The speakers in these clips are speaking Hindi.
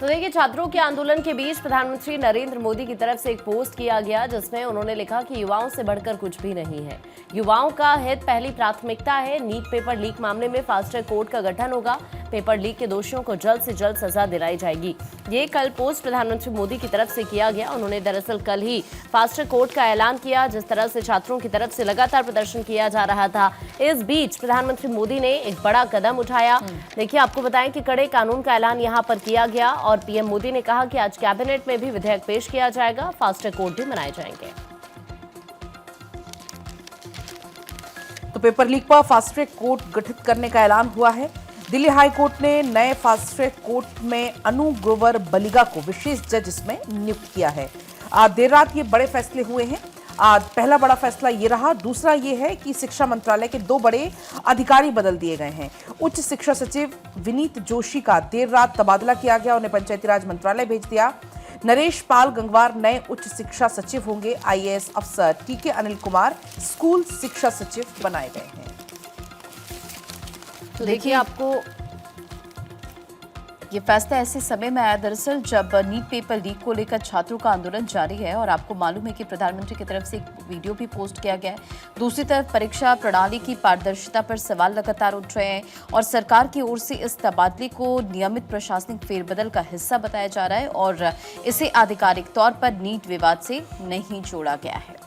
तो देखिए, छात्रों के आंदोलन के बीच प्रधानमंत्री नरेंद्र मोदी की तरफ से एक पोस्ट किया गया जिसमें उन्होंने लिखा कि युवाओं से बढ़कर कुछ भी नहीं है, युवाओं का हित पहली प्राथमिकता है। नीट पेपर लीक मामले में फास्ट ट्रैक कोर्ट का गठन होगा, पेपर लीक के दोषियों को जल्द से जल्द सजा दिलाई जाएगी। ये कल पोस्ट प्रधानमंत्री मोदी की तरफ से किया गया। उन्होंने दरअसल कल ही फास्ट ट्रैक कोर्ट का ऐलान किया। जिस तरह से छात्रों की तरफ से लगातार प्रदर्शन किया जा रहा था, इस बीच प्रधानमंत्री मोदी ने एक बड़ा कदम उठाया। देखिए, आपको बताएं कि कड़े कानून का ऐलान यहां पर किया गया और पीएम मोदी ने कहा कि आज कैबिनेट में भी विधेयक पेश किया जाएगा, फास्ट ट्रैक कोर्ट भी बनाए जाएंगे। तो पेपर लीक पर फास्ट ट्रैक कोर्ट गठित करने का ऐलान हुआ है। दिल्ली हाई कोर्ट ने नए फास्ट ट्रैक कोर्ट में अनु ग्रोवर बलिगा को विशेष जज इसमें नियुक्त किया है। आज देर रात ये बड़े फैसले हुए हैं। आज पहला बड़ा फैसला ये रहा। दूसरा ये है कि शिक्षा मंत्रालय के 2 बड़े अधिकारी बदल दिए गए हैं। उच्च शिक्षा सचिव विनीत जोशी का देर रात तबादला किया गया, उन्हें पंचायती राज मंत्रालय भेज दिया। नरेश पाल गंगवार नए उच्च शिक्षा सचिव होंगे। आईएएस अफसर टीके अनिल कुमार स्कूल शिक्षा सचिव बनाए गए हैं। तो देखिए, आपको ये फैसला ऐसे समय में आया दरअसल जब नीट पेपर लीक को लेकर छात्रों का आंदोलन जारी है और आपको मालूम है कि प्रधानमंत्री की तरफ से एक वीडियो भी पोस्ट किया गया है। दूसरी तरफ परीक्षा प्रणाली की पारदर्शिता पर सवाल लगातार उठ रहे हैं और सरकार की ओर से इस तबादले को नियमित प्रशासनिक फेरबदल का हिस्सा बताया जा रहा है और इसे आधिकारिक तौर पर नीट विवाद से नहीं जोड़ा गया है।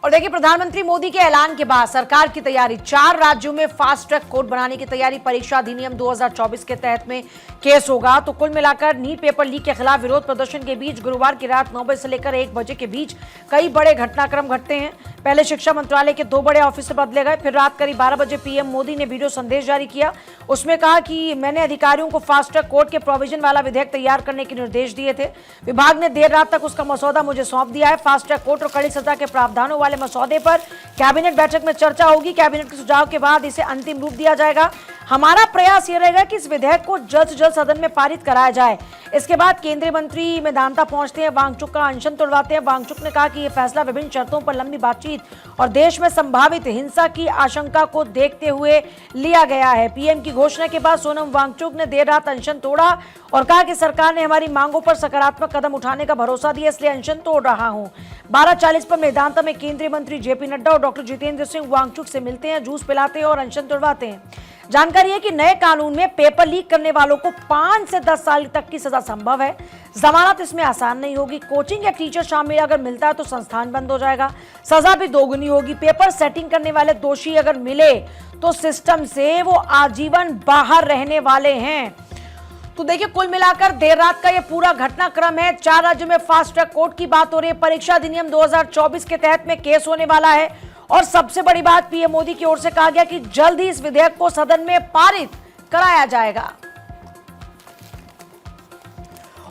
और देखिए, प्रधानमंत्री मोदी के ऐलान के बाद सरकार की तैयारी, 4 राज्यों में फास्ट ट्रैक कोर्ट बनाने की तैयारी। परीक्षा अधिनियम 2024 के तहत में केस होगा। तो कुल मिलाकर नीट पेपर लीक के खिलाफ विरोध प्रदर्शन के बीच गुरुवार की रात 9 बजे से लेकर 1 बजे के बीच कई बड़े घटनाक्रम घटते हैं। पहले शिक्षा मंत्रालय के 2 बड़े ऑफिसर बदले गए, फिर रात करीब 12 बजे पीएम मोदी ने वीडियो संदेश जारी किया। उसमें कहा कि मैंने अधिकारियों को फास्ट ट्रैक कोर्ट के प्रोविजन वाला विधेयक तैयार करने के निर्देश दिए थे। विभाग ने देर रात तक उसका मसौदा मुझे सौंप दिया है। फास्ट ट्रैक कोर्ट और कड़ी सजा के प्रावधानों वाले मसौदे पर कैबिनेट बैठक में चर्चा होगी। कैबिनेट के सुझाव के बाद इसे अंतिम रूप दिया जाएगा। हमारा प्रयास यह रहेगा कि इस विधेयक को जल्द से जल्द सदन में पारित कराया जाए। इसके बाद केंद्रीय मंत्री मेदांता पहुंचते हैं, वांगचुक का अनशन तोड़वाते हैं। वांगचुक ने कहा कि यह फैसला विभिन्न शर्तों पर लंबी बातचीत और देश में संभावित हिंसा की आशंका को देखते हुए लिया गया है। पीएम की घोषणा के बाद सोनम वांगचुक ने देर रात अनशन तोड़ा और कहा कि सरकार ने हमारी मांगों पर सकारात्मक कदम उठाने का भरोसा दिया, इसलिए अनशन तोड़ रहा हूं। 12:40 पर मेदांता में केंद्रीय मंत्री जेपी नड्डा और डॉक्टर जितेंद्र सिंह वांगचुक से मिलते हैं, जूस पिलाते हैं और अनशन तोड़वाते हैं। जानकारी है कि नए कानून में पेपर लीक करने वालों को 5 से 10 साल तक की सजा संभव है। जमानत इसमें आसान नहीं होगी। कोचिंग या टीचर शामिल अगर मिलता है तो संस्थान बंद हो जाएगा। सजा भी दोगुनी होगी। पेपर सेटिंग करने वाले दोषी अगर मिले तो सिस्टम से वो आजीवन बाहर रहने वाले हैं। तो देखिए, कुल मिलाकर देर रात का ये पूरा घटनाक्रम है। 4 राज्यों में फास्ट ट्रैक कोर्ट की बात हो रही है। परीक्षा अधिनियम 2024 के तहत में केस होने वाला है और सबसे बड़ी बात, पीएम मोदी की ओर से कहा गया कि जल्द ही इस विधेयक को सदन में पारित कराया जाएगा।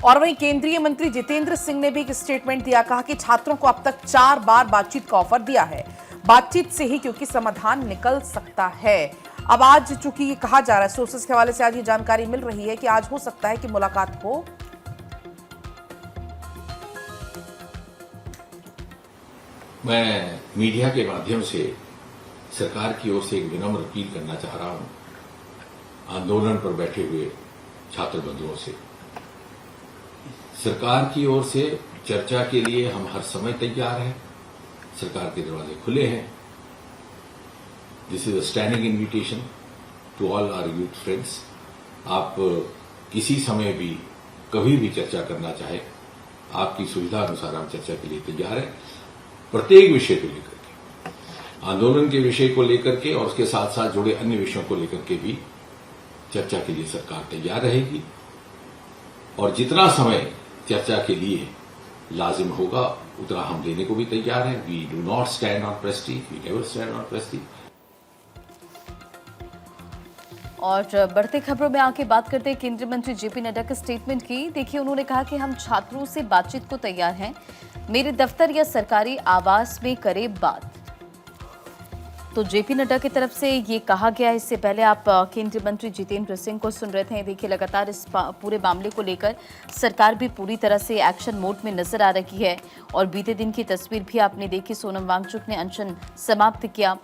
और वहीं केंद्रीय मंत्री जितेंद्र सिंह ने भी एक स्टेटमेंट दिया, कहा कि छात्रों को अब तक 4 बार बातचीत का ऑफर दिया है। बातचीत से ही क्योंकि समाधान निकल सकता है। अब आज चूंकि ये कहा जा रहा है, सोर्सेस के हवाले से आज ये जानकारी मिल रही है कि आज हो सकता है कि मुलाकात हो। मैं मीडिया के माध्यम से सरकार की ओर से एक विनम्र अपील करना चाह रहा हूं आंदोलन पर बैठे हुए छात्र बंधुओं से। सरकार की ओर से चर्चा के लिए हम हर समय तैयार हैं। सरकार के दरवाजे खुले हैं। This is a standing invitation to all our youth friends. आप किसी समय भी कभी भी चर्चा करना चाहे, आपकी सुविधा अनुसार हम चर्चा के लिए तैयार हैं। प्रत्येक विषय को लेकर के, आंदोलन के विषय को लेकर के और उसके साथ साथ जुड़े अन्य विषयों को लेकर के भी चर्चा के लिए सरकार तैयार रहेगी। और जितना समय चर्चा के लिए लाजिम होगा उतना हम देने को भी तैयार हैं। We do not stand on prestige, we never stand on prestige. और बढ़ते खबरों में आके बात करते हैं केंद्रीय मंत्री जेपी नड्डा के स्टेटमेंट की। देखिए, उन्होंने कहा कि हम छात्रों से बातचीत को तैयार हैं, मेरे दफ्तर या सरकारी आवास में करें बात। तो जेपी नड्डा की तरफ से ये कहा गया। इससे पहले आप केंद्रीय मंत्री जितेंद्र सिंह को सुन रहे थे। देखिए, लगातार इस पूरे मामले को लेकर सरकार भी पूरी तरह से एक्शन मोड में नजर आ रही है और बीते दिन की तस्वीर भी आपने देखी। सोनम वांगचुक ने अनशन समाप्त किया।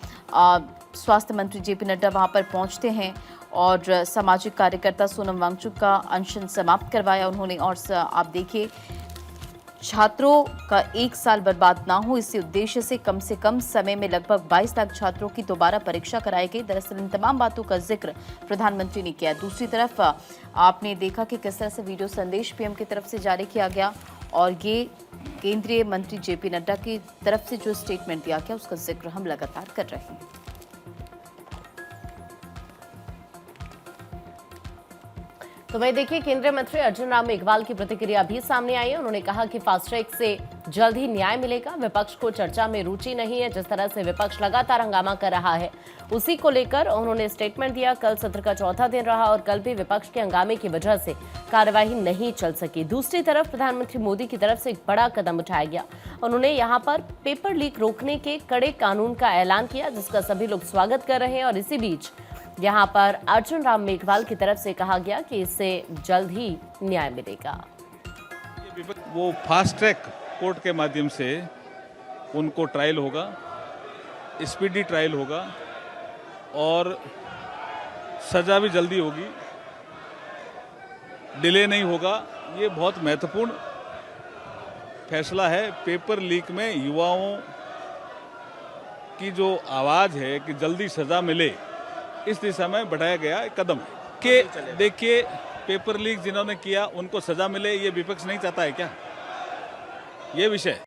स्वास्थ्य मंत्री जेपी नड्डा वहां पर पहुंचते हैं और सामाजिक कार्यकर्ता सोनम वांगचुक का अनशन समाप्त करवाया उन्होंने। और आप देखिए, छात्रों का 1 साल बर्बाद ना हो, इसी उद्देश्य से कम समय में लगभग 22 लाख छात्रों की दोबारा परीक्षा कराई गई। दरअसल इन तमाम बातों का जिक्र प्रधानमंत्री ने किया। दूसरी तरफ आपने देखा कि किस तरह से वीडियो संदेश पीएम की तरफ से जारी किया गया और ये केंद्रीय मंत्री जेपी नड्डा की तरफ से जो स्टेटमेंट दिया गया उसका जिक्र हम लगातार कर रहे हैं। तो वही देखिए, केंद्रीय मंत्री अर्जुन राम मेघवाल की प्रतिक्रिया भी सामने आई है। उन्होंने कहा कि फास्ट ट्रैक से जल्द ही न्याय मिलेगा। विपक्ष को चर्चा में रुचि नहीं है। जिस तरह से विपक्ष लगातार हंगामा कर रहा है, उसी को लेकर उन्होंने स्टेटमेंट दिया। कल सत्र का चौथा दिन रहा और कल भी विपक्ष के हंगामे की वजह से कार्यवाही नहीं चल सकी। दूसरी तरफ प्रधानमंत्री मोदी की तरफ से एक बड़ा कदम उठाया गया। उन्होंने यहाँ पर पेपर लीक रोकने के कड़े कानून का ऐलान किया, जिसका सभी लोग स्वागत कर रहे हैं। और इसी बीच यहाँ पर अर्जुन राम मेघवाल की तरफ से कहा गया कि इससे जल्द ही न्याय मिलेगा। वो फास्ट ट्रैक कोर्ट के माध्यम से उनको ट्रायल होगा, स्पीडी ट्रायल होगा और सजा भी जल्दी होगी, डिले नहीं होगा। ये बहुत महत्वपूर्ण फैसला है। पेपर लीक में युवाओं की जो आवाज़ है कि जल्दी सजा मिले, इस दिशा में बढ़ाया गया कदम है कि देखिए, पेपर लीक जिन्होंने किया उनको सजा मिले, ये विपक्ष नहीं चाहता है क्या? ये विषय